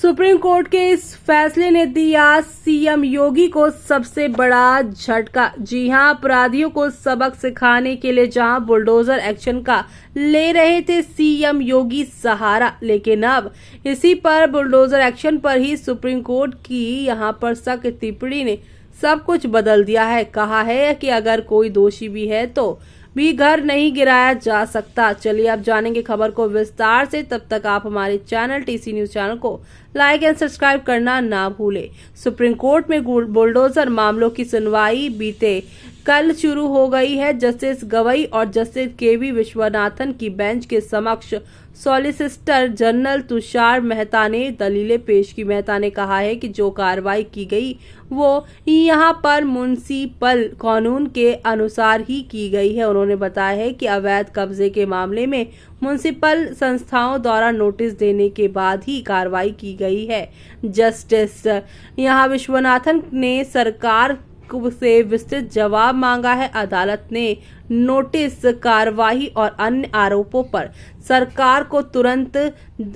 Supreme court के इस फैसले ने दिया सीएम योगी को सबसे बड़ा झटका। जी हां, अपराधियों को सबक सिखाने के लिए जहां बुलडोजर एक्शन का ले रहे थे सीएम योगी सहारा, लेकिन अब इसी पर बुलडोजर एक्शन पर ही सुप्रीम कोर्ट की यहां पर सख्त टिप्पणी ने सब कुछ बदल दिया है। कहा है कि अगर कोई दोषी भी है तो भी घर नहीं गिराया जा सकता। चलिए अब जानेंगे खबर को विस्तार से। तब तक आप हमारे चैनल टीसी न्यूज चैनल को लाइक एंड सब्सक्राइब करना ना भूलें। सुप्रीम कोर्ट में बुलडोजर मामलों की सुनवाई बीते कल शुरू हो गई है। जस्टिस गवई और जस्टिस केवी विश्वनाथन की बेंच के समक्ष सॉलिसिटर जनरल तुषार मेहता ने दलीलें पेश की। मेहता ने कहा है कि जो कार्रवाई की गई वो यहाँ पर म्युनिसिपल कानून के अनुसार ही की गई है। उन्होंने बताया है कि अवैध कब्जे के मामले में म्युनिसिपल संस्थाओं द्वारा नोटिस देने के बाद ही कार्रवाई की गई है। जस्टिस यहाँ विश्वनाथन ने सरकार से विस्तृत जवाब मांगा है। अदालत ने नोटिस, कार्रवाई और अन्य आरोपों पर सरकार को तुरंत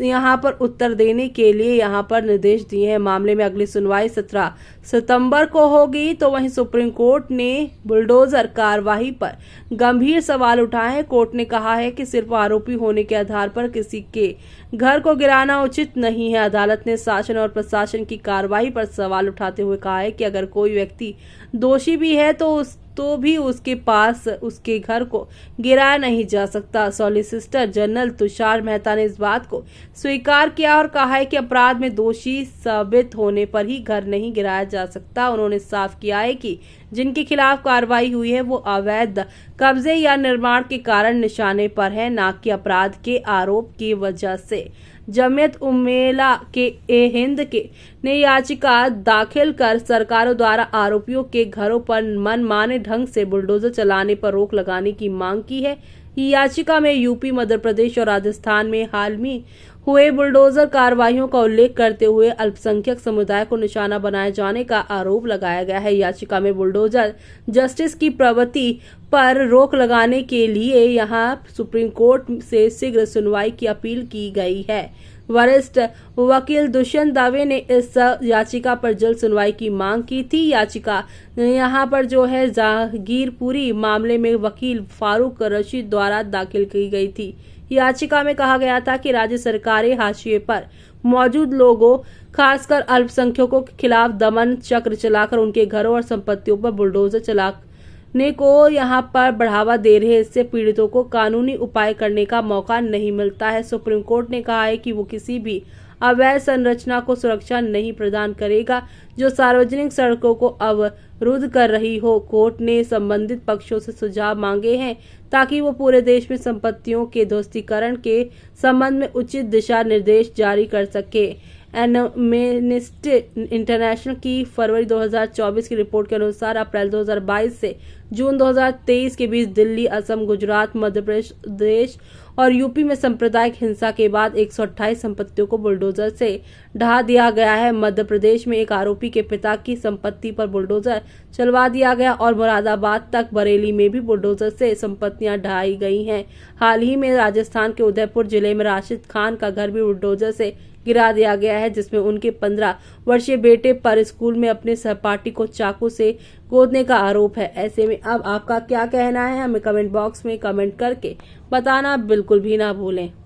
यहां पर उत्तर देने के लिए यहां पर निर्देश दिए हैं। मामले में अगली सुनवाई 17 सितंबर को होगी। तो वहीं सुप्रीम कोर्ट ने बुलडोजर कार्रवाई पर गंभीर सवाल उठाए हैं। कोर्ट ने कहा है कि सिर्फ आरोपी होने के आधार पर किसी के घर को गिराना उचित नहीं है। अदालत ने शासन और प्रशासन की कार्रवाई पर सवाल उठाते हुए कहा है कि अगर कोई व्यक्ति दोषी भी है तो भी उसके पास उसके घर को गिराया नहीं जा सकता। सॉलिसिटर जनरल तुषार मेहता ने इस बात को स्वीकार किया और कहा है कि अपराध में दोषी साबित होने पर ही घर नहीं गिराया जा सकता। उन्होंने साफ किया है कि जिनके खिलाफ कार्रवाई हुई है वो अवैध कब्जे या निर्माण के कारण निशाने पर है, ना कि अपराध के आरोप की वजह से। जमीयत उम्मेला के हिंद के ने याचिका दाखिल कर सरकारों द्वारा आरोपियों के घरों पर मनमाने ढंग से बुलडोजर चलाने पर रोक लगाने की मांग की है। याचिका में यूपी, मध्य प्रदेश और राजस्थान में हाल में हुए बुलडोजर कार्रवाइयों का उल्लेख करते हुए अल्पसंख्यक समुदाय को निशाना बनाए जाने का आरोप लगाया गया है। याचिका में बुलडोजर जस्टिस की प्रवृत्ति पर रोक लगाने के लिए यहां सुप्रीम कोर्ट से शीघ्र सुनवाई की अपील की गई है। वरिष्ठ वकील दुष्यंत दवे ने इस याचिका पर जल्द सुनवाई की मांग की थी। याचिका यहां पर जो है जहांगीरपुरी मामले में वकील फारूक रशीद द्वारा दाखिल की गई थी। याचिका में कहा गया था कि राज्य सरकारें हाशिए पर मौजूद लोगों, खासकर अल्पसंख्यकों के खिलाफ दमन चक्र चलाकर उनके घरों और संपत्तियों पर बुलडोजर चलाने को यहां पर बढ़ावा दे रहे हैं। इससे पीड़ितों को कानूनी उपाय करने का मौका नहीं मिलता है। सुप्रीम कोर्ट ने कहा है कि वो किसी भी अवैध संरचना को सुरक्षा नहीं प्रदान करेगा जो सार्वजनिक सड़कों को अवरुद्ध कर रही हो। कोर्ट ने संबंधित पक्षों से सुझाव मांगे हैं ताकि वो पूरे देश में संपत्तियों के ध्वस्तीकरण के संबंध में उचित दिशा निर्देश जारी कर सके। एमनेस्टी इंटरनेशनल की फरवरी 2024 की रिपोर्ट के अनुसार अप्रैल 2022 से जून 2023 के बीच दिल्ली, असम, गुजरात, मध्य प्रदेश और यूपी में सांप्रदायिक हिंसा के बाद 128 संपत्तियों को बुलडोजर से ढहा दिया गया है। मध्य प्रदेश में एक आरोपी के पिता की संपत्ति पर बुलडोजर चलवा दिया गया और मुरादाबाद तक बरेली में भी बुलडोजर से संपत्तियां ढहाई गई हैं। हाल ही में राजस्थान के उदयपुर जिले में राशिद खान का घर भी बुलडोजर से गिरा दिया गया है, जिसमें उनके 15 वर्षीय बेटे पर स्कूल में अपने सहपाठी को चाकू से गोदने का आरोप है। ऐसे में अब आपका क्या कहना है, हमें कमेंट बॉक्स में कमेंट करके बताना बिल्कुल भी ना भूलें।